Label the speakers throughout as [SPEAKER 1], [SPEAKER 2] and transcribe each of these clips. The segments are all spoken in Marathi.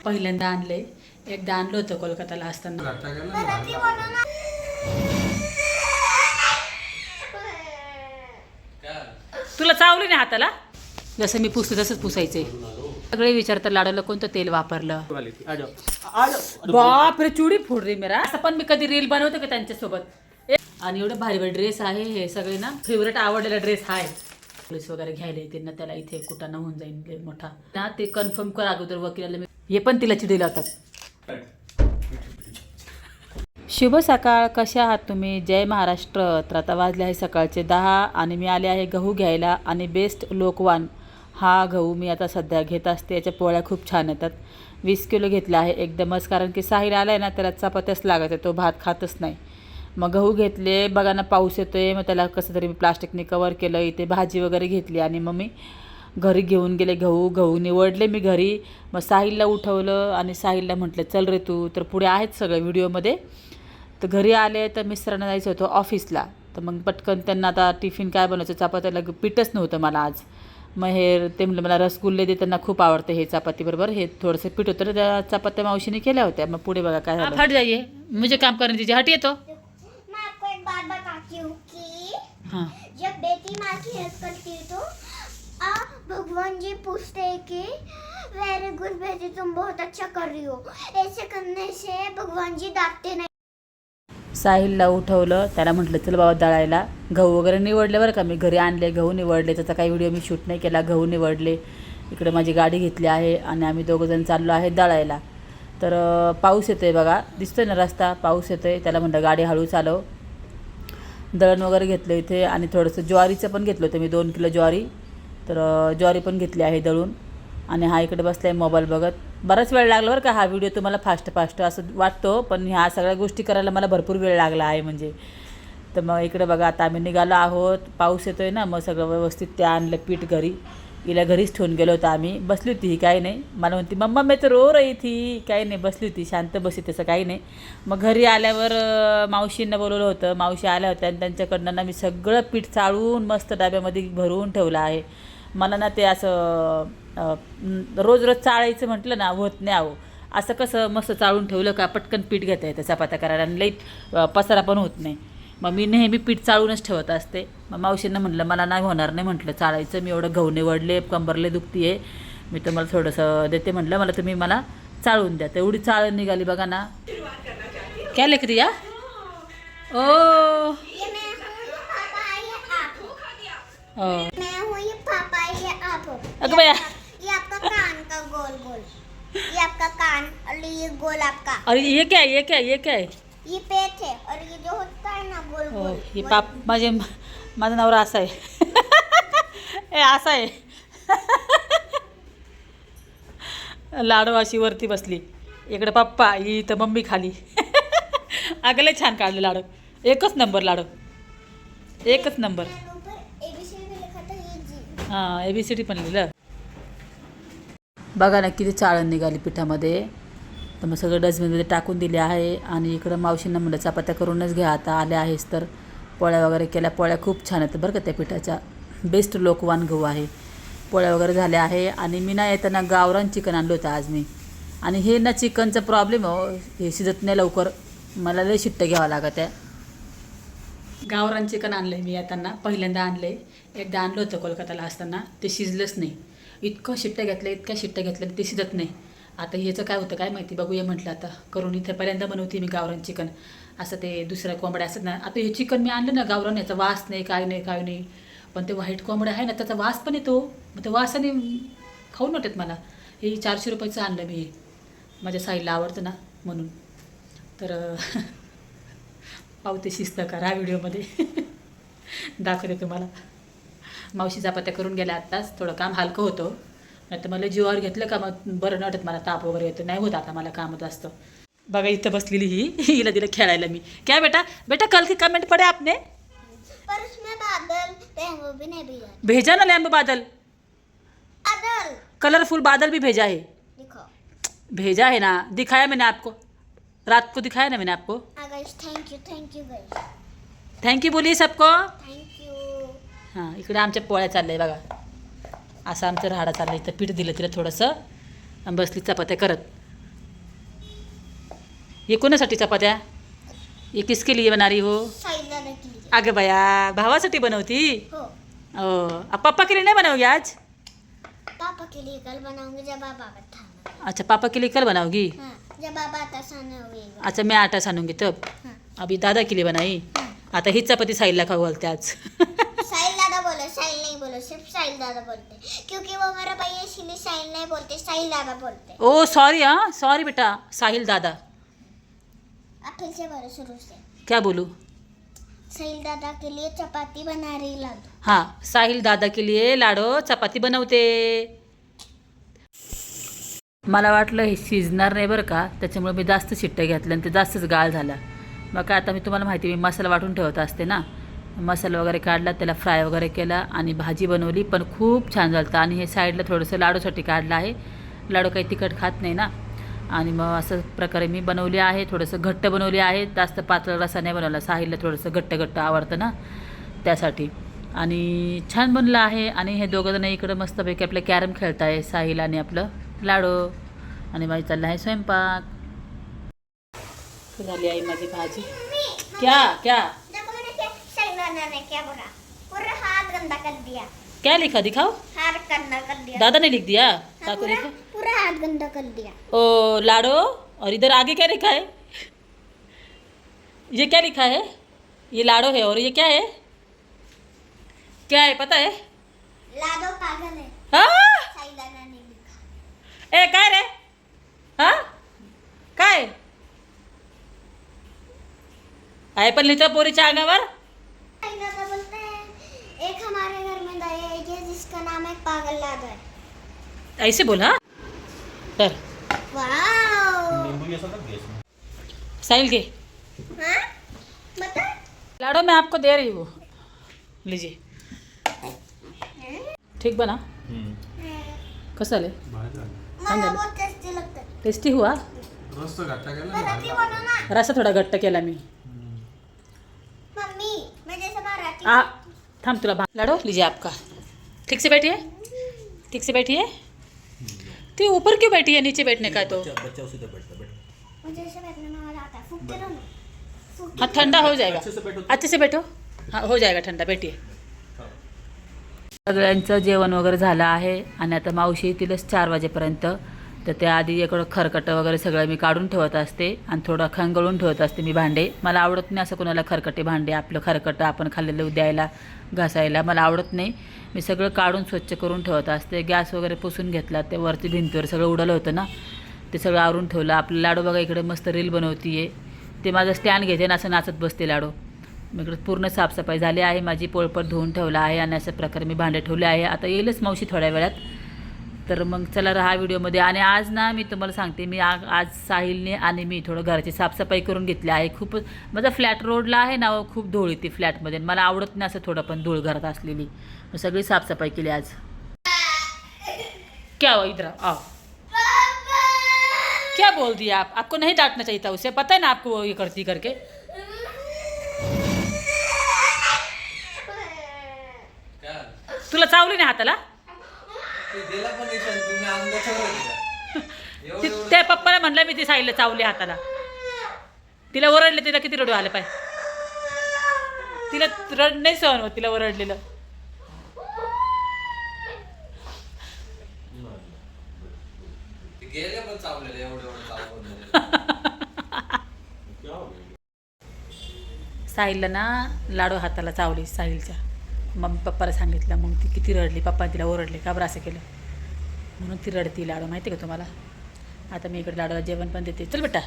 [SPEAKER 1] पहिल्यांदा आणले. एकदा आणलं होतं कोलकाताला असताना. तुला चावली नाही हाताला? जसं मी पुसते तसंच पुसायचंय. सगळे विचारतात लाडूला कोणतं तेल वापरलं. बापरे चुडी फोड रे मेरा. असं पण मी कधी रील बनवते का त्यांच्यासोबत. आणि एवढं भारी भारी ड्रेस आहे हे सगळे ना. फेवरेट आवडलेला ड्रेस आहे. पोलीस वगैरे घ्यायला येते ना त्याला इथे कुठं होऊन जाईल मोठा ना. ते कन्फर्म कर अगोदर वकिलाला. हे पण तिला चिडी लावतात. शुभ सकाळ, कशा आहात तुम्ही? जय महाराष्ट्र. तर आता वाजले आहे सकाळचे 10 आणि मी आले आहे गहू घ्यायला. आणि बेस्ट लोकवान हा गहू मी आता सध्या घेत असते. याच्या पोळ्या खूप छान येतात. 20 किलो घेतला आहे एकदमच, कारण की साहिल आला आहे ना त्याला चपात्याच लागत आहे, तो भात खातच नाही. मग गहू घेतले. बघा ना पाऊस येतो आहे, मग त्याला कसं तरी मी प्लास्टिकने कवर केलं. इथे भाजी वगैरे घेतली आणि मग मी घरी घेऊन गेले. गहू निवडले मी घरी. मग साहिलला उठवलं आणि साहिलला म्हटलं चल रे तू. तर पुढे आहेत सगळं व्हिडिओमध्ये. तर घरी आले तर मिस्टरांना जायचं होतं ऑफिसला. तर मग पटकन त्यांना आता टिफिन काय बनवायचं, चपात्याला पीठच नव्हतं मला आज. मग हे ते म्हणलं मला रसगुल्ले दे, त्यांना खूप आवडतं हे चपातीबरोबर. हे थोडंसं पीठ होतं, त्या चपात्या मावशीने केल्या होत्या. मग पुढे बघा काय झालं. हट जाइए, मुझे काम करने दीजिए. हट येतो.
[SPEAKER 2] मैं आपको एक बात बताती हूँ कि
[SPEAKER 1] हाँ,
[SPEAKER 2] जब बेटी माँ की हेल्प करती है तो भगवान जी पूछते हैं कि वेरी गुड बेटी, तुम बहुत अच्छा कर रही हो. ऐसे करने से भगवान जी डांटते नहीं.
[SPEAKER 1] साहिलला उठवलं. त्याला म्हटलं चल बाबा दळायला. गहू वगैरे निवडले बरं का, मी घरी आणले गहू निवडले. त्याचा काही व्हिडिओ मी शूट नाही केला. गहू निवडले. इकडे माझी गाडी घेतली आहे आणि आम्ही दोघंजण चाललो आहे दळायला. तर पाऊस येतो आहे बघा, दिसतोय ना रस्ता, पाऊस येतो आहे. त्याला म्हटलं गाडी हळू चालव. दळण वगैरे घेतलं इथे आणि थोडंसं ज्वारीचं पण घेतलं होतं मी, 2 किलो ज्वारी. तर ज्वारी पण घेतली आहे दळून. आणि हा इकडे बसला आहे मोबाईल बघत. बराच वेळ लागला बरं का हा व्हिडिओ तुम्हाला फास्ट असं वाटतो, पण ह्या सगळ्या गोष्टी करायला मला भरपूर वेळ लागला आहे म्हणजे. तर मग इकडे बघा आता आम्ही निघालो आहोत. पाऊस येतो आहे ना, मग सगळं व्यवस्थित ते आणलं पीठ घरी. हिला घरीच ठेवून गेलो होतो आम्ही. बसली होती ही, काही नाही. मला म्हणती मम्मा मी तर रो रही थी. काही नाही, बसली होती शांत बसली, तसं काही नाही. मग घरी आल्यावर मावशींना बोलवलं होतं. मावशी आल्या होत्या आणि त्यांच्याकडनं ना मी सगळं पीठ चाळून मस्त डब्यामध्ये भरून ठेवलं आहे. मला ना ते असं रोज चाळायचं म्हटलं ना होत नाही आहो. असं कसं मस्त चाळून ठेवलं का पटकन पीठ घेता येतं चपात्या करायला आणि लई पसारा पण होत नाही. मग मी नेहमी पीठ चाळूनच ठेवत असते. मग मावशींना म्हटलं मला नाही होणार नाही म्हटलं चाळायचं. मी एवढं गहू निवडले, कंबरले दुखती आहे, मी तुम्हाला थोडंसं देते म्हटलं, मला तुम्ही मला चाळून द्या. तर एवढी चाळून निघाली बघा ना. क्या लेख दिया? ओ
[SPEAKER 2] मैं हूँ ये पापा, ये आप.
[SPEAKER 1] अगं बाया,
[SPEAKER 2] ये आपका कान का गोल गोल. ये आपका कान और ये गोल आपका.
[SPEAKER 1] अरे ये क्या है, ये क्या है, ये क्या है?
[SPEAKER 2] ये पेट है और ये जो होता है ना गोल
[SPEAKER 1] हो,
[SPEAKER 2] गोल.
[SPEAKER 1] ही माझा नवरा असा आहे. ए असा आहे. लाडू अशी वरती बसली, इकडे पप्पा, ही तर मम्मी खाली. अगले छान काढले लाडू, एकच नंबर लाडू, एकच नंबर.
[SPEAKER 2] ABCD लिखा था ये जी.
[SPEAKER 1] हां ABCD पण लिहिलं. बघा ना किती चाळण निघाली पिठामध्ये. तर मग सगळं डस्टबिनमध्ये टाकून दिले आहे. आणि इकडं मावशींना म्हणलं चपात्या करूनच घ्या आता आल्या आहेस तर. पोळ्या वगैरे केल्या. पोळ्या खूप छान आहेत बरं का त्या पिठाच्या. बेस्ट लोकवान गहू आहे. पोळ्या वगैरे झाल्या आहे. आणि मी ना येताना गावरान चिकन आणलं होतं आज मी. आणि हे ना चिकनचा प्रॉब्लेम हो, हे शिजत नाही लवकर, मला लय शिट्ट्या घ्यावं लागत आहे. गावरान चिकन आणलं आहे मी येताना, पहिल्यांदा आणलं आहे. एकदा आणलं होतं कोलकाताला असताना, ते शिजलंच नाही. इतकं शिट्ट्या घेतल्या ते शिजत नाही. आता ह्याचं काय होतं काय माहिती, बघूया म्हटलं आता करून. इथे पहिल्यांदा बनवते मी गावरान चिकन. असं ते दुसऱ्या कोंबड्या असतात ना, आता हे चिकन मी आणलं ना गावरान, याचा वास नाही काय नाही. पण ते व्हाईट कोंबड्या आहे ना त्याचा वास पण येतो. मग ते वासाने खाऊन वाटत मला. हे 400 रुपयाचं आणलं मी. हे माझ्या साईला आवडतं ना म्हणून. तर पावते शिस्त करा व्हिडिओमध्ये. दाखवते तुम्हाला. मावशी चपात्या करून गेल्या आत्ताच. थोडं काम हलकं होतं, नाही तर मला जीवावर घेतलं का मग बरं नटत, मला ताप वगैरे येतं, नाही होत आता मला कामं जास्त. बघा इथं बसलेली ही, हिला दिलं खेळायला मी. क्या बेटा कल की कमेंट पढ़े आपने?
[SPEAKER 2] पर उसमें बादल थे, वो भी नहीं भेजा.
[SPEAKER 1] भेजा ना लैम्ब बादल,
[SPEAKER 2] बादल
[SPEAKER 1] कलरफुल बादल भी भेजा है.
[SPEAKER 2] दिखो.
[SPEAKER 1] भेजा है ना, दिखाया मैंने आपको, रात को दिखाया ना मैंने आपको.
[SPEAKER 2] Guys thank you guys.
[SPEAKER 1] Thank you बोलिए सबको.
[SPEAKER 2] Thank you.
[SPEAKER 1] हां इकडे आमच्या पोळ्या चालल्या आहे बघा. असं आमचं राहाडा चाललं. इथं पीठ दिलं तिला थोडंसं आणि बसली चपात्या करत. ये कोणासाठी चपात्या? ये किसके लिए बना रही हो?
[SPEAKER 2] साहिल दादा के लिए।
[SPEAKER 1] अगं बया, भावासाठी बनवती?
[SPEAKER 2] हो,
[SPEAKER 1] अब पापा के लिए नहीं बनाओगी आज?
[SPEAKER 2] पापा के लिए कल बनाऊंगी जब आप आटा खाना।
[SPEAKER 1] अच्छा, पापा के लिए कल बनाओगी?
[SPEAKER 2] हाँ, जब आप आटा साना होगा।
[SPEAKER 1] अच्छा, मैं आटा सानूंगी तब.
[SPEAKER 2] हाँ,
[SPEAKER 1] अभी दादा के लिए बनाई.
[SPEAKER 2] हाँ।
[SPEAKER 1] आता हीच चपाती साहिलला खाऊ घालते आज.
[SPEAKER 2] साहिल दादा बोलो, साहिल नहीं बोलो, सिर्फ साहिल दादा बोलते, क्योंकि वो मेरा भैया इसलिए साहिल नहीं बोलते, साहिल दादा बोलते।
[SPEAKER 1] ओ सॉरी, हाँ सॉरी बेटा, साहिल दादा.
[SPEAKER 2] अब फिर से बोलो शुरू से।
[SPEAKER 1] क्या बोलू?
[SPEAKER 2] साहिल दादा के लिए चपाती बना रही लाडू।
[SPEAKER 1] हां, साहिल दादा के लिए लाडो चपाती बनवते. मला वाटलं हे शिजणार नाही बरं का, त्याच्यामुळे मी जास्त शिट्ट्या घेतल्या आणि ते जास्तच गाळ झाला. मग काय, आता मी तुम्हाला माहिती, मी मसाला वाटून ठेवत असते ना, मसाला वगैरे काढला, त्याला फ्राय वगैरे केला आणि भाजी बनवली, पण खूप छान झालं. आणि हे साईडला थोडंसं लाडूसाठी काढलं आहे. लाडू काही तिखट खात नाही ना, आणि मग असं प्रकारे मी बनवली आहे. थोडंसं घट्ट बनवली आहे, जास्त पातळ रसा नाही बनवला. साहिलला थोडंसं घट्ट घट्ट आवडतं ना, त्यासाठी. आणि छान बनलं आहे. आणि हे दोघंजण इकडं मस्तपैकी आपलं कॅरम खेळत आहे, साहिल आणि आपलं लाडू. आणि माझी चाललं आहे स्वयंपाक. झाली आहे माझी भाजी. क्या क्या
[SPEAKER 2] देखो मैंने क्या, साहिल दादा ने क्या बोला, पूरा हाथ गंदा कर दिया।
[SPEAKER 1] क्या लिखा दिखाओ?
[SPEAKER 2] हाथ गंदा कर दिया।
[SPEAKER 1] दादा ने लिख दिया?
[SPEAKER 2] हाँ,
[SPEAKER 1] काकू
[SPEAKER 2] पूरा
[SPEAKER 1] लिखा?
[SPEAKER 2] पूरा हाथ गंदा कर दिया।
[SPEAKER 1] ओ लाडो, और इधर आगे क्या लिखा है? ये क्या लिखा है? ये लाडो है, और ये क्या है? क्या है पता है?
[SPEAKER 2] लाडो पागल है,
[SPEAKER 1] हाँ?
[SPEAKER 2] साहिल दादा ने लिखा।
[SPEAKER 1] ए काय रे? हाँ काय आहे पण लिहितं पोरीच्या अंगावर?
[SPEAKER 2] साहिल दादा बोलते हैं, एक हमारे घर में दया है जिसका नाम है पागल लाडो है।
[SPEAKER 1] ऐसे बोला तर
[SPEAKER 2] वाओ,
[SPEAKER 1] साहिल के
[SPEAKER 2] हाँ बता।
[SPEAKER 1] लाडो मैं आपको दे रही हूँ, लीजिए. ठीक बना? कसं आले?
[SPEAKER 2] मला बहुत टेस्टी लगता है।
[SPEAKER 1] टेस्टी हुआ?
[SPEAKER 2] मराठी बोलो ना।
[SPEAKER 1] रसा थोडा घट्ट केला मी.
[SPEAKER 2] मम्मी मैं जैसे मराठी
[SPEAKER 1] आ थांब तुला लाडो, लीजिए आपका. ठीक से बैठिए, ठीक से बैठिए. तो ऊपर क्यों बैठी है, नीचे बैठने का तो.
[SPEAKER 2] मुझे ऐसे बैठने में मजा आता है, फूकते रहो ना, फूकते
[SPEAKER 1] हाँ ठंडा हो जाएगा. अच्छे से बैठो. हाँ हो जाएगा ठंडा, बैठिए. सगळ्यांचं जेवण वगैरे झालं आहे. आणि आता मावशी येतीलच 4 वाजेपर्यंत. तर त्याआधी इकडं खरकटं वगैरे सगळं मी काढून ठेवत असते आणि थोडं खंगळून ठेवत असते मी भांडे. मला आवडत नाही असं कोणाला खरकटे भांडे, आपलं खरकटं आपण खाल्लेलं द्यायला, घासायला मला आवडत नाही. मी सगळं काढून स्वच्छ करून ठेवत असते. गॅस वगैरे पुसून घेतला, ते वरती भिंतीवर सगळं उडालं होतं ना, ते सगळं आवरून ठेवलं. आपलं लाडू बघा इकडे मस्त रील बनवती आहे. ते माझं स्टँड घेते ना, असं नाचत बसते लाडू. मग इकडे पूर्ण साफसफाई झाली आहे माझी. पोळपट धुवून ठेवला आहे आणि अशा प्रकारे मी भांडे ठेवले आहे. आता येईलच मावशी थोड्या वेळात. तर मग चला राहा व्हिडिओमध्ये. आणि आज ना मी तुम्हाला सांगते, मी आज साहिलने आणि मी थोडं घराची साफसफाई करून घेतली आहे. खूप माझा फ्लॅट रोडला आहे ना, खूप धूळ येते फ्लॅटमध्ये. मला आवडत नाही असं थोडं पण धूळ घरात असलेली. मग सगळी साफसफाई केली आज. क्या हो इधर आओ. क्या बोल दिया आप? आपको नहीं डांटना चाहिए था उसे, पता है ना आपको वो ये करती करके. तुला चावली नाही हाताला? त्या पप्पाला म्हणलं मी ती साईडला चावली हाताला. तिला ओरडले, तिला किती रडू आलं पाय. तिला रड नाही सहन होत, तिला ओरडलेलं. साहिलला ना लाडू हाताला चावली साहिलच्या. मग पप्पाला सांगितलं, मग ती किती रडली. पप्पा तिला ओरडले, का बरं असं केलं म्हणून ती रडती लाडू, माहिती का तुम्हाला. आता मी इकडे लाडूला जेवण पण देते. चल बेटा.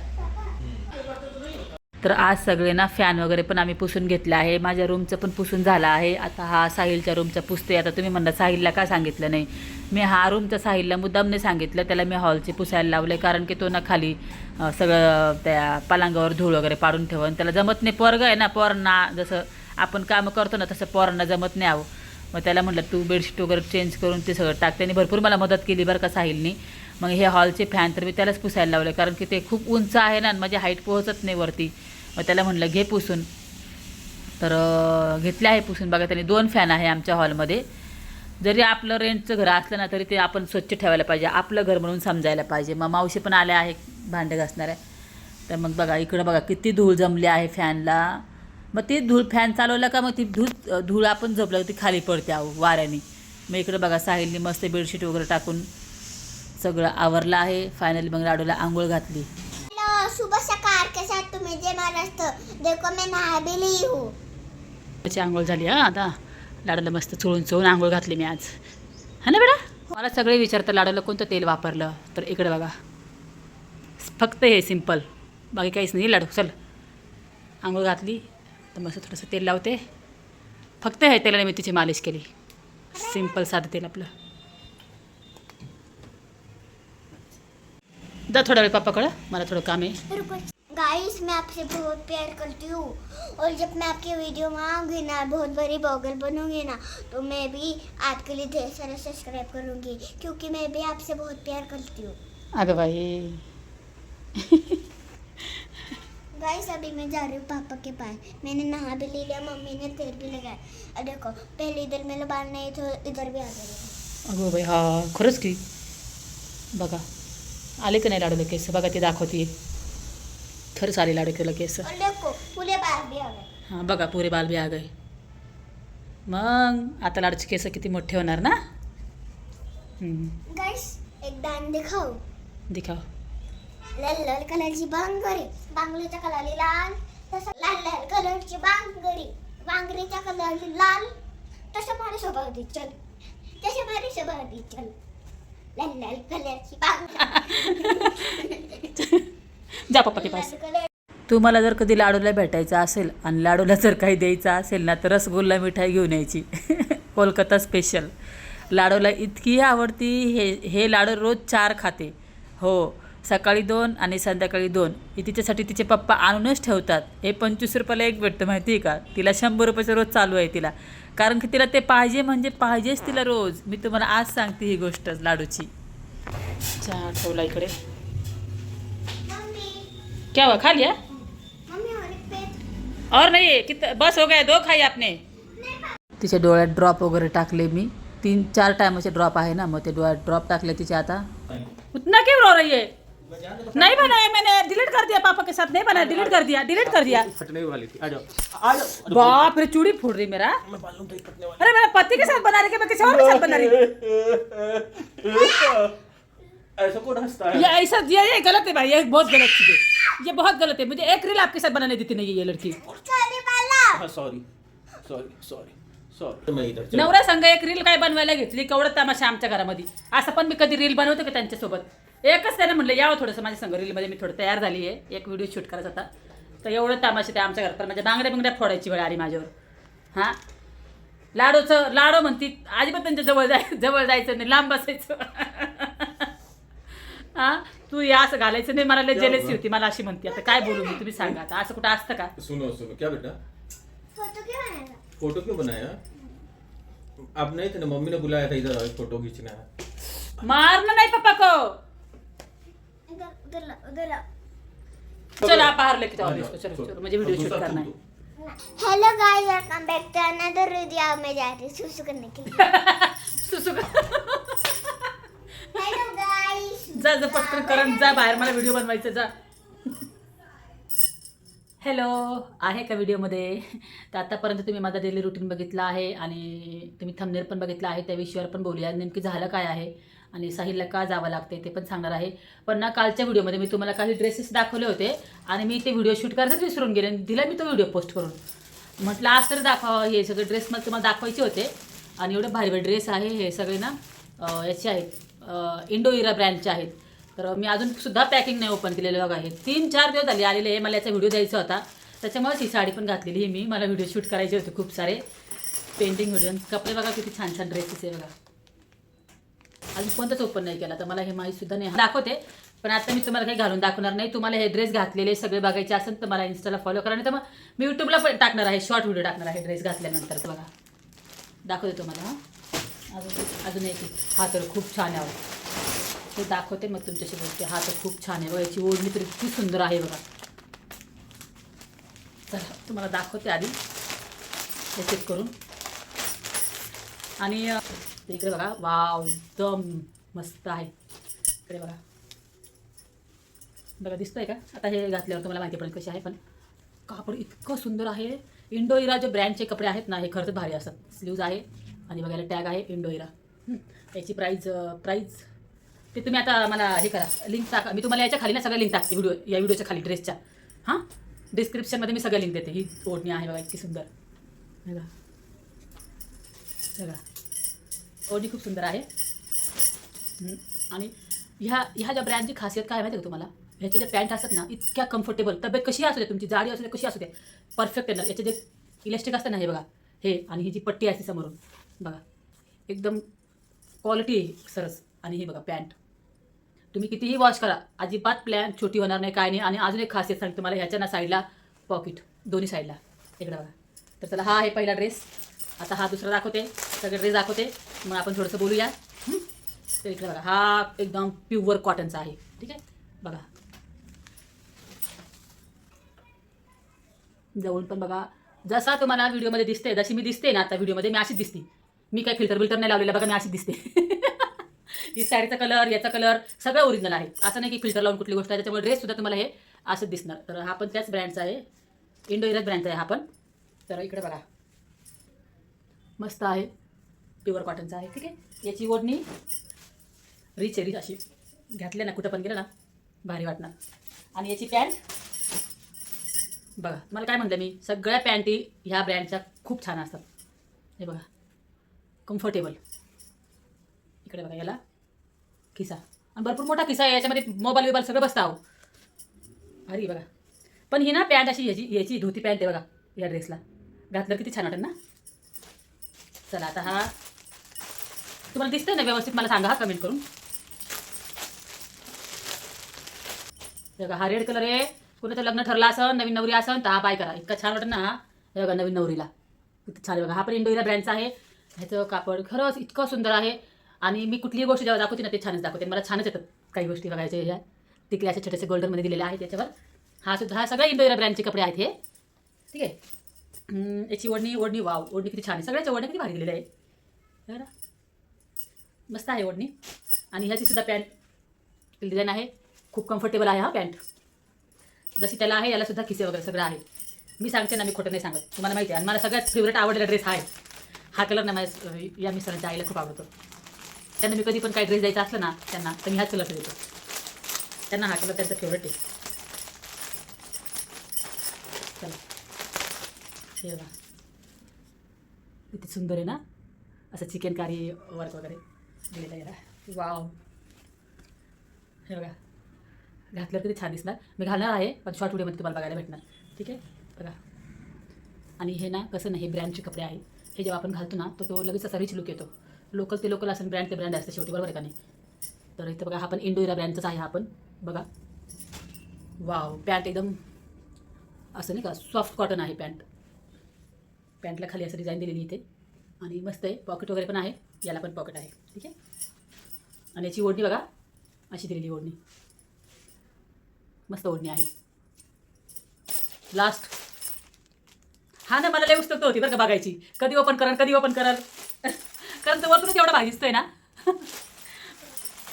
[SPEAKER 1] तर आज सगळे ना फॅन वगैरे पण आम्ही पुसून घेतलं आहे. माझ्या रूमचं पण पुसून झालं आहे. आता हा साहिलच्या रूमचा पुसते. आता तुम्ही म्हणता साहिलला का सांगितलं नाही. मी हा रूमचा साहिलला मुद्दामने सांगितलं, त्याला मी हॉलचे पुसायला लावले, कारण की तो ना खाली सगळं त्या पलंगावर धूळ वगैरे पाडून ठेवून त्याला जमत नाही. पोरगं आहे ना, पोरांना जसं आपण कामं करतो ना तसं पोरांना जमत नाही आहो. मग त्याला म्हटलं तू बेडशीट वगैरे चेंज करून ते सगळं टाक. त्याने भरपूर मला मदत केली बरं का साहिलनी. मग हे हॉलचे फॅन तर मी त्यालाच पुसायला लावले, कारण की ते खूप उंच आहे ना, माझी हाईट पोहोचत नाही वरती. मग त्याला म्हटलं घे पुसून. तर घेतले आहे पुसून. बघा त्याने 2 फॅन आहे आमच्या हॉलमध्ये. जरी आपलं रेंटचं घर असलं ना, तरी ते आपण स्वच्छ ठेवायला पाहिजे, आपलं घर म्हणून समजायला पाहिजे. मग मावशी पण आल्या आहे भांडे घासणाऱ्या. तर मग बघा इकडं बघा किती धूळ जमली आहे फॅनला. मग ती धूळ फॅन चालवला का मग ती धूळ आपण झोपलं ती खाली पडते आहो वाऱ्याने. मग इकडं बघा साहिलने मस्त बेडशीट वगैरे टाकून सगळं आवरलं आहे. फायनली मग लाडूला आंघोळ घातली.
[SPEAKER 2] हेलो, सुबह सकार के साथ तुम्हें जय महाराष्ट्र. देखो मैं नहा भी ली हूँ.
[SPEAKER 1] त्याची आंघोळ झाली हां. आता लाडूला मस्त चोळून आंघोळ घातली मी आज. हा ना बेटा. मला सगळे विचारतं लाडूला कोणतं तेल वापरलं. तर इकडे बघा फक्त हे सिंपल, बाकी काहीच नाही. लाडू चल आंघोळ घातली तर मस्त थोडंसं तेल लावते. फक्त हे तेलाने मी तिची मालिश केली. सिंपल साधं तेल आपलं. जा थोडा वेळ पप्पाकडं, मला थोडं काम आहे.
[SPEAKER 2] रुको गाइस, मैं आपसे बहुत प्यार करती हूँ और जब मैं आपकी वीडियो में आऊँगी ना, बहुत बड़ी ब्लॉगर बनूँगी ना, तो मैं भी आपके लिए ढेर सारा सब्सक्राइब करूँगी क्योंकि मैं भी आपसे बहुत प्यार करती हूँ.
[SPEAKER 1] अगं बाई.
[SPEAKER 2] गाइस अभी मैं जा रही हूँ पापा के पास. मैंने नहा भी ले लिया, मम्मी ने तेल भी लगाया. और देखो पहले इधर मेरे बाल नहीं तो इधर भी आ गए.
[SPEAKER 1] अगं बाई हा खरंच की. बघा आले का नाही लाडूला केस. बघा ते दाखवते. खरंच आले लाडू केलं केस.
[SPEAKER 2] और देखो पूरे बाल भी आ गए.
[SPEAKER 1] हां बघा पुरे बाल भी आ गए. मग आता लाडूचे केस किती मोठे होणार ना.
[SPEAKER 2] गाइस एक दान दिखाओ.
[SPEAKER 1] दिखाव.
[SPEAKER 2] लाल लाल कलरची बांगडी, बांगडीच्या कलरची लाल, तसं लाल लाल कलरची बांगडी, बांगडीच्या कलरची लाल, तसं माझ्या सोबत चल, तसं माझ्या सोबत चल. लाल लाल कलरची बांगडी.
[SPEAKER 1] जा पप्पा के पास. तुम्हाला जर कधी लाडूला भेटायचं असेल आणि लाडूला जर काही द्यायचं असेल ना तर रसगुल्ला मिठाई घेऊन यायची. कोलकाता स्पेशल. लाडूला इतकी आवडती. हे लाडू रोज 4 खाते. हो, सकाळी 2 आणि संध्याकाळी 2. हे तिच्यासाठी तिचे पप्पा आणूनच ठेवतात. हे 25 रुपयाला एक भेटतं माहिती आहे का. तिला 100 रुपयाचं रोज चालू आहे तिला. कारण की तिला ते पाहिजे म्हणजे पाहिजेच तिला रोज. मी तुम्हाला आज सांगते ही गोष्ट लाडूची. चहा ठेवला इकडे. क्या हुआ, खा लिया?
[SPEAKER 2] मम्मी और एक पेट.
[SPEAKER 1] और नहीं है कितना, बस हो गया 2 खाई आपने. तिच्या डोळ्यात ड्रॉप वगैरे टाकले मी. 3-4 टाइमाचे ड्रॉप आहे ना, मग ते डोळ्यात ड्रॉप टाकले तिचे. आता उतना क्यों रो रही है. नहीं बनाया मैंने, डिलीट कर दिया. पापा के साथ नहीं बनाया, डिलीट कर दिया.
[SPEAKER 3] फटने वाली थी. आ जाओ.
[SPEAKER 1] बाप रे चूड़ी फूट रही मेरा. अरे मेरा पति के साथ बना रही कि मैं किसी और के साथ बना रही.
[SPEAKER 3] ऐसा कौन हंसता है?
[SPEAKER 1] ये ऐसा ये गलत है भाई. ये बहुत गलत चीज है. ये बहुत गलत है. मुझे एक रील आपके साथ बनाने देती नहीं है ये लड़की.
[SPEAKER 2] सॉरी बाला.
[SPEAKER 3] हाँ सॉरी. मैं इधर चल.
[SPEAKER 1] नवरा संघ एक रील काय बनवायला घेतली. केवढं तमाशा आमच्या घरामध्ये. असं पण मी कधी रील बनवते का त्यांच्यासोबत. एकच त्याने म्हणलं यावं थोडंसं माझ्या संघ रीलमध्ये. मी थोडं तयार झाली आहे. एक व्हिडिओ शूट करायचा होता. तर एवढं तमाशा ते आमच्या घरात. पण माझ्या बांगड्या फोडायची वेळ आली माझ्यावर. हां लाडू म्हणती अजिबात त्यांच्या जवळ जायचं नाही, लांब बसायचं. हां तू या असं घालायचं नाही. मला लय जेलसी होती. मला अशी म्हणते. आता काय बोलू मी, तुम्ही सांगा. आता असं कुठं असतं का.
[SPEAKER 3] सुनो क्या बेटा, फोटो क्यों बनाया? आप नहीं थे ना, मम्मी ने बुलाया था इधर फोटो खींचना है.
[SPEAKER 1] मारना नहीं पापा को.
[SPEAKER 2] उधर.
[SPEAKER 1] चलो आप बाहर लेके जाओ इसको. चलो मुझे वीडियो शूट करना है.
[SPEAKER 2] Hello guys, welcome back to another video. मैं जा रही हूँ सुसु करने के लिए.
[SPEAKER 1] सुसु
[SPEAKER 2] हेलो गाइस.
[SPEAKER 1] जा पटकन करून जा बाहेर. मला व्हिडिओ बनवायचा. जा. हॅलो, आहे का व्हिडिओमध्ये. तर आतापर्यंत तुम्ही माझा डेली रुटीन बघितला आहे आणि तुम्ही थंबनेल पण बघितला आहे. त्या विषयावर पण बोलूया. नेमकी झालं काय आहे आणि साहिलला का जावं लागते ते पण सांगणार आहे. पण ना कालच्या व्हिडिओमध्ये मी तुम्हाला काही ड्रेसेस दाखवले होते आणि मी ते व्हिडिओ शूट करायचं विसरून गेले. दिला मी तो व्हिडिओ पोस्ट करून. म्हटलं आज तर दाखवा. हे सगळे ड्रेस मला तुम्हाला दाखवायचे होते. आणि एवढे भारी भारी ड्रेस आहे. हे सगळे ना याचे आहेत, इंडो इरा ब्रँडचे आहेत. तर मी अजूनसुद्धा पॅकिंग नाही ओपन केलेलं. बघा हे 3-4 दिवस झाले आलेले आहे. मला याचा व्हिडिओ द्यायचा होता. त्याच्यामुळेच ही साडी पण घातलेली आहे मी. मला व्हिडिओ शूट करायचे होते खूप सारे पेंटिंग व्हिडिओ. कपडे बघा किती छान छान ड्रेसेस आहे बघा. अजून कोणताच ओपन नाही केला. तर मला हे माहीतसुद्धा नाही. दाखवते पण आता मी तुम्हाला काही घालून दाखवणार नाही. तुम्हाला हे ड्रेस घातलेले सगळे बघायचे असेल तर मला इंस्टाला फॉलो करा. नाही तर मग मी यूट्यूबला पण टाकणार आहे. शॉर्ट व्हिडिओ टाकणार आहे ड्रेस घातल्यानंतर. तर बघा दाखवते तुम्हाला. हां अजून एक हा तर खूप छान आहे. ते दाखवते मग तुमच्याशी बोलते. हा तर खूप छान आहे बघा. याची ओढणी तर इतकी सुंदर आहे बघा. चला तुम्हाला दाखवते आधी हे चेक करून. आणि इकडे बघा. वाव एकदम मस्त आहे. इकडे बघा बघा दिसतोय का? आता हे घातल्यावर तुम्हाला माहिती पडेल कशी आहे, पण कापड इतकं सुंदर आहे. इंडो इरा जे ब्रँडचे कपडे आहेत ना, हे खरंच भारी असतात. स्लीव्ज आहे आणि बघायला टॅग आहे इंडो इरा. याची प्राईज ते तुम्ही आता मला हे करा, लिंक टाका. मी तुम्हाला याच्या खाली ना सगळ्या लिंक टाकते या व्हिडिओच्या खाली ड्रेसच्या. हां, डिस्क्रिप्शनमध्ये मी सगळ्या लिंक देते. ही ओढणी आहे बघा, इतकी सुंदर. बघा बघा, ओढणी खूप सुंदर आहे. आणि ह्या ज्या ब्रँडची खासियत काय माहिती आहे का तुम्हाला? ह्याचे जे पॅन्ट असतात ना, इतक्या कम्फर्टेबल, तब्येत कशी असू दे तुमची, जाडी असू दे कशी असू दे, परफेक्ट येणार. याचे जे इलास्टिक असतं ना, हे बघा, हे आणि ही जी पट्टी असते समोरून बघा, एकदम क्वालिटी आहे सरस. आणि ही बघा पॅन्ट, तुम्ही कितीही वॉश करा, अजिबात प्लॅन छोटी होणार नाही, काय नाही. आणि अजून एक खासियत सांगते तुम्हाला, ह्याच्या ना साईडला पॉकेट, दोन्ही साईडला इकडं बघा. तर चला, हा आहे पहिला ड्रेस. आता हा दुसरा दाखवते, सगळे ड्रेस दाखवते, मग आपण थोडंसं बोलूया. तर इकडे बघा, हा एकदम प्युअर कॉटनचा आहे. ठीक आहे, बघा जवळून पण बघा, जसा तुम्हाला व्हिडिओमध्ये दिसते, जशी मी दिसते ना आता व्हिडिओमध्ये, मी अशीच दिसते. मी काही फिल्टर नाही लावलेलं बघा, मी अशीच दिसते. ही साडीचा कलर, याचा कलर सगळं ओरिजिनल आहे. असं नाही की फिल्टर लावून कुठली गोष्ट आहे. त्याच्यामुळे ड्रेससुद्धा तुम्हाला हे असंच दिसणार. तर हा पण त्याच ब्रँडचा आहे, इंडो इरा ब्रँडचा आहे हा पण. तर इकडे बघा, मस्त आहे, प्युअर कॉटनचा आहे. ठीक आहे, याची ओढणी रिच आहे, रिच अशी घातले ना कुठं पण गेलं ना भारी वाटणार. आणि याची पॅन्ट बघा, मला काय म्हणलं मी, सगळ्या पॅन्टी ह्या ब्रँडच्या खूप छान असतात. हे बघा, कम्फर्टेबल. इकडे बघा, याला खिसा, आणि भरपूर मोठा खिसा आहे, याच्यामध्ये मोबाईल सगळं बसतं आहो, भारी बघा. पण ही ना पॅन्ट अशी याची धोती पॅन्ट आहे बघा, या ड्रेसला घातलं किती छान वाटेल ना. चला, आता हा तुम्हाला दिसतंय ना व्यवस्थित, मला सांगा हा कमेंट करून. बघा, हा रेड कलर आहे. कुणाचं लग्न ठरलं असं, नवीन नवरी असं तर हा बाय करा, इतका छान वाटत ना हा. हे बघा, नवीन नवरीला किती छान आहे बघा. हा पण इंडो इरा ब्रँडचा आहे. ह्याचं कापड खरंच इतकं सुंदर आहे. आणि मी कुठलीही गोष्ट जेव्हा दाखवते ना, ते छानच दाखवते. मला छानच येतात काही गोष्टी बघायचे. ह्या टिकले असे छोटेसे गोल्डनमध्ये दिलेले आहेत त्याच्यावर. हा सगळ्या इंडो इरा ब्रँडचे कपडे आहेत हे. ठीक आहे, याची ओढणी वाव, ओढणी किती छान आहे. सगळ्याच्या ओढणी किती भारी दिलेल्या आहे बरं, मस्त आहे ओढणी. आणि ह्याची सुद्धा पॅन्ट डिझाईन आहे, खूप कम्फर्टेबल आहे हा पॅन्ट. जशी त्याला आहे, याला सुद्धा खिसे वगैरे सगळं आहे. मी सांगते ना, मी खोटं नाही सांगत, तुम्हाला माहिती आहे. आणि मला सगळ्यात फेवरेट आवडलेला ड्रेस हा आहे. हा कलर ना माझ्या या मिस्टरांच्या आईला खूप आवडतो. त्यांना मी कधी पण काही ड्रेस द्यायचा असलं ना त्यांना, तर मी हाच कलरचा देतो त्यांना. हा कलर त्यांचा फेवरेट आहे. चला, हे बघा किती सुंदर आहे ना, असं चिकनकारी वर्क वगैरे दिलेलं आहे याला. वाव, हे बघा, घातल्यावर किती छान दिसणार. मी घालणार आहे, पण शॉर्ट व्हिडिओमध्ये तुम्हाला बघायला भेटणार. ठीक आहे, बघा. आणि हे ना कसं नाही, हे ब्रँडचे कपडे आहे. हे जेव्हा आपण घालतो ना, तो लगेच असा रिच लुक येतो. लोकल असेल, ब्रँड ते ब्रँड असते शेवटी, बरोबर आहे का नाही? तर इथं बघा, हा पण इंडो इरा ब्रँडचाच आहे हा पण. बघा, वाव, पॅन्ट एकदम असं नाही का, सॉफ्ट कॉटन आहे पॅन्ट. पॅन्टला खाली असं डिझाईन दिलेली इथे. आणि मस्त आहे, पॉकेट वगैरे पण आहे, याला पण पॉकेट आहे. ठीक आहे, आणि याची ओढणी बघा, अशी दिलेली ओढणी, मस्त ओढणी आहे. लास्ट हा ना, मला लय उत्सुकता होती बरं का बघायची, कधी ओपन कराल कारण तो वरतूनच एवढा भारी दिसतोय ना.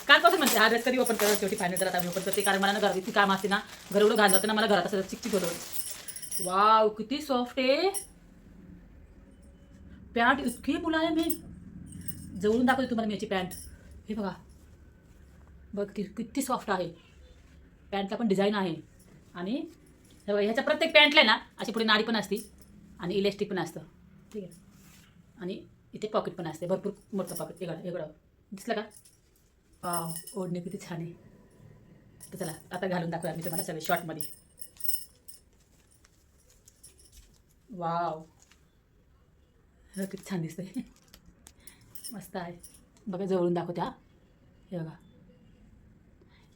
[SPEAKER 1] कालपासून म्हणते हा ड्रेस कधी ओपन कराल, शेवटी फायनल जरा आम्ही ओपन करते. कारण मला ना घरात इतकी काम असते ना, घर एवढं घाण जातं ना, मला घरात असं चिकचिक होतं. वाव, किती सॉफ्ट आहे पॅन्ट, इतकी मुलायम आहे. जवळून दाखवते तुम्हाला मी याची पॅन्ट. हे बघा, किती सॉफ्ट आहे. पॅन्टला पण डिझाईन आहे. आणि हे बघा, ह्याच्या प्रत्येक पॅन्टला ना अशी पुढे नाडी पण असते आणि इलेस्टिक पण असतं. ठीक आहे, आणि इथे पॉकेट पण असते, भरपूर मोठं पॉकेट. वेगळं दिसलं का? ओढणी किती छान आहे. तर चला, आता घालून दाखवूया मी तुम्हाला सगळे शॉर्टमध्ये. वाव, किती छान दिसतंय, मस्त आहे. बघा, जवळून दाखवते. हा, हे बघा,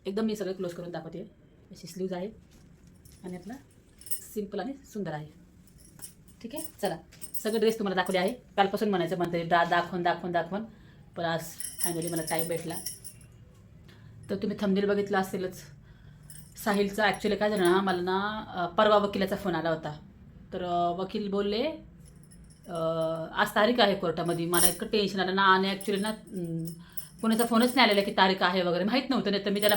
[SPEAKER 1] एकदम मी सगळं क्लोज करून दाखवते. अशी स्लीव्ज आहे आणि आपला सिम्पल आणि सुंदर आहे. ठीक आहे, चला, सगळे ड्रेस तुम्हाला दाखवले आहे. कालपासून म्हणते दाखवून पण आज फायनली मला टाईम भेटला. तर तुम्ही थंबनेल बघितलं असेलच. साहिलचा ॲक्च्युली काय झालं ना, मला ना परवा वकिलाचा फोन आला होता. तर वकील बोलले आज तारीख आहे कोर्टामध्ये. मला इतकं टेन्शन आलं ना, आणि ॲक्च्युली ना कोणाचा फोनच नाही आलेला की तारीख आहे वगैरे, माहीत नव्हतं. नाही तर मी त्याला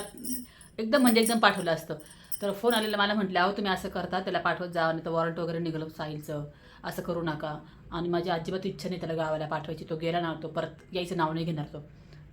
[SPEAKER 1] एकदम म्हणजे एकदम पाठवलं असतं. तर फोन आलेला मला म्हटलं अहो तुम्ही असं करता त्याला पाठवत जा आणि तर वॉरंट वगैरे निघालं साहिलचं, असं करू नका. आणि माझी अजिबात इच्छा नाही त्याला गावाला पाठवायची. तो गेला ना तो परत यायचं नाव नाही घेणार. तो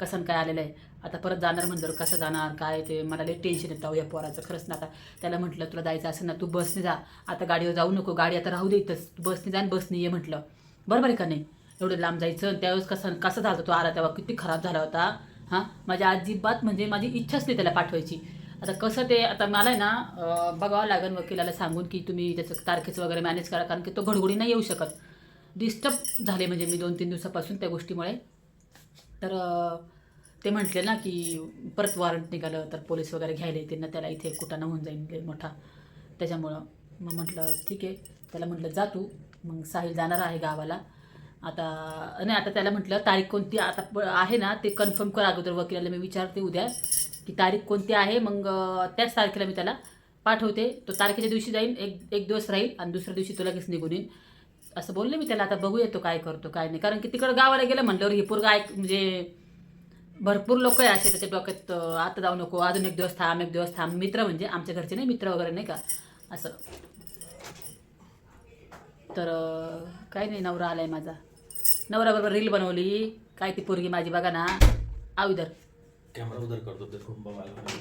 [SPEAKER 1] कसं काय आलेलं आहे आता परत जाणार म्हणल्यावर कसं जाणार काय ते मला लई टेन्शन येतं या पोराचं खरंच ना. आता त्याला म्हटलं तुला जायचं असेल ना तू बसने जा, आता गाडीवर जाऊ नको, गाडी आता राहू दे इथंच, तू बसने जा आणि बसने ये म्हटलं. बरोबर आहे का नाही? एवढं लांब जायचं आणि त्यावेळेस कसं झालं तो आला तेव्हा किती खराब झाला होता. हां माझ्या अजिबात म्हणजे माझी इच्छाच नाही त्याला पाठवायची. आता कसं ते आता मला आहे ना बघावं लागेल वकिलाला सांगून की तुम्ही त्याचं तारखेचं वगैरे मॅनेज करा, कारण की तो घडघडी नाही येऊ शकत. डिस्टर्ब झाले म्हणजे मी 2-3 दिवसापासून त्या गोष्टीमुळे. तर ते म्हटले ना की परत वॉरंट निघालं तर पोलीस वगैरे घ्यायला येतील ना त्याला, इथे कुटाणा होऊन जाईल लय मोठा. त्याच्यामुळं मग म्हटलं ठीक आहे. त्याला म्हटलं जा तू. मग साहिल जाणार आहे गावाला आता. नाही आता त्याला म्हटलं तारीख कोणती आता आहे ना ते कन्फर्म कर अगोदर वकिलाला. मी विचारते उद्या की तारीख कोणती आहे, मग त्याच तारखेला मी त्याला पाठवते. तो तारखेच्या दिवशी जाईल, एक दिवस राहील आणि दुसऱ्या दिवशी तो लगेच निघून येईल असं बोलले मी त्याला. आता बघूया तो काय करतो काय नाही, कारण की तिकडं गावाला गेलं म्हटल्यावर हे पोरगा म्हणजे भरपूर लोक आहे असे त्याच्या डोक्यात आता जाऊ नको, अजून एक दिवस थांब. मित्र म्हणजे आमच्या घरचे नाही, मित्र वगैरे नाही का असं. तर काही नाही, नवरा आलाय माझा. नवऱ्याबरोबर रील बनवली काय ती पोरगी माझी बघा ना. इधर
[SPEAKER 3] कॅमेरा उधर करतो ते खूप बघायला.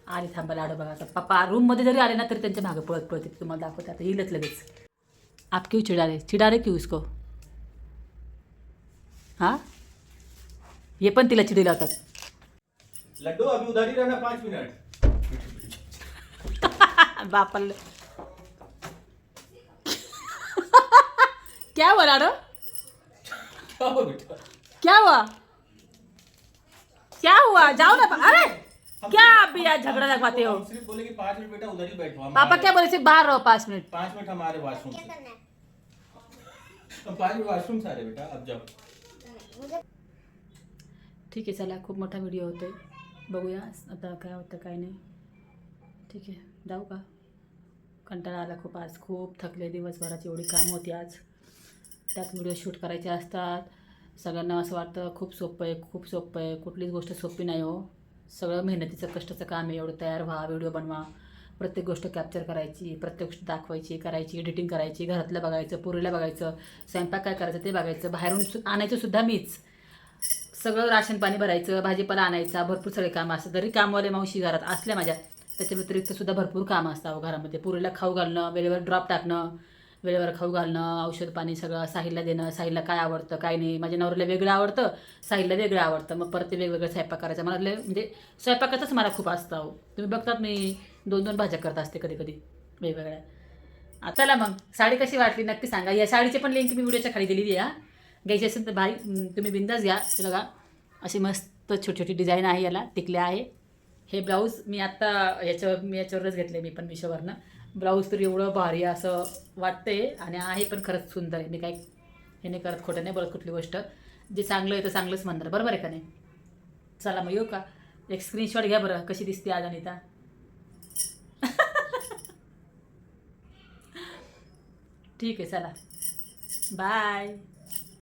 [SPEAKER 1] आणि थांबा लाडो बघा. आता पप्पा रूममध्ये जरी आले ना तरी त्यांच्या मागे पळत पळत तुम्हाला दाखवते. आता येईलच लगेच. आप क्यों चिडा रहे क्यों उसको? हाँ ये पण तिला चिडीला होतात.
[SPEAKER 3] लड्डू अभी उधर ही रहना 5 मिनट.
[SPEAKER 1] बापल क्या हुआ लाडो?
[SPEAKER 3] क्या हुआ बेटा?
[SPEAKER 1] क्या हुआ? क्या हुआ? जाओ ना. अरे क्या अभी यार झगड़ा लगवाते हो?
[SPEAKER 3] हम सिर्फ बोले कि 5 मिनट बेटा उधर ही बैठो.
[SPEAKER 1] पापा क्या बोले? सिर्फ बाहर रहो 5 मिनट.
[SPEAKER 3] 5 मिनट हमारे वॉशरूम
[SPEAKER 2] क्या
[SPEAKER 3] से.
[SPEAKER 2] करना है?
[SPEAKER 3] हम 5 मिनट वॉशरूम से आ रहे बेटा, अब जाओ.
[SPEAKER 2] मुझे
[SPEAKER 1] ठीक आहे चला, खूप मोठा व्हिडिओ होतोय. बघूया आता काय होतं काय नाही. ठीक आहे जाऊ का? कंटाळा आला खूप आज. खूप थकले, दिवसभराची एवढी कामं होती आज. त्यात व्हिडिओ शूट करायचे असतात. सगळ्यांना असं वाटतं खूप सोपं आहे. कुठलीच गोष्ट सोपी नाही हो. सगळं मेहनतीचं कष्टाचं काम आहे. एवढं तयार व्हा, व्हिडिओ बनवा, प्रत्येक गोष्ट कॅप्चर करायची, प्रत्येक गोष्ट दाखवायची, करायची, एडिटिंग करायची, घरातलं बघायचं, पुरीला बघायचं, स्वयंपाक काय करायचं ते बघायचं, बाहेरून आणायचं सुद्धा मीच. सगळं राशन पाणी भरायचं, भाजीपाला आणायचा, भरपूर सगळे कामं असतात. जरी कामवाले मावशी घरात असल्या माझ्या, त्याच्या व्यतिरिक्त सुद्धा भरपूर कामं असतात घरामध्ये. पुरीला खाऊ घालणं, वेळेवर ड्रॉप टाकणं, वेळेवर खाऊ घालणं, औषध पाणी सगळं साहिलला देणं. साहिलला काय आवडतं काय नाही, माझ्या नवऱ्याला वेगळं आवडतं, साहिलला वेगळं आवडतं. मग परत ते वेगवेगळं स्वयंपाक करायचं. मला म्हणजे स्वयंपाकातच मला खूप असतं हो. तुम्ही बघतात मी 2-2 भाज्या करत असते कधी कधी वेगवेगळ्या. चला मग साडी कशी वाटली नक्की सांगा. या साडीची पण लिंक मी व्हिडिओच्या खाली दिलेली आहे. घ्यायची असेल तर भाई तुम्ही बिंदास घ्या. हे बघा अशी मस्त छोटी छोटी डिझाईन आहे, याला टिकल्या आहे. हे ब्लाऊज मी आत्ता याच्यावरच घेतले मी पण मिशोवरनं. ब्लाऊज तर एवढं भारी असं वाटतंय आणि आहे पण खरंच सुंदर आहे. मी काय हे नाही करत, खोटं नाही बोलत कुठली गोष्ट. जे चांगलं आहे तर चांगलंच म्हणणार, बरोबर आहे का नाही? चला मग येऊ का? एक स्क्रीनशॉट घ्या बरं कशी दिसते आज अनिता. ठीक आहे चला बाय.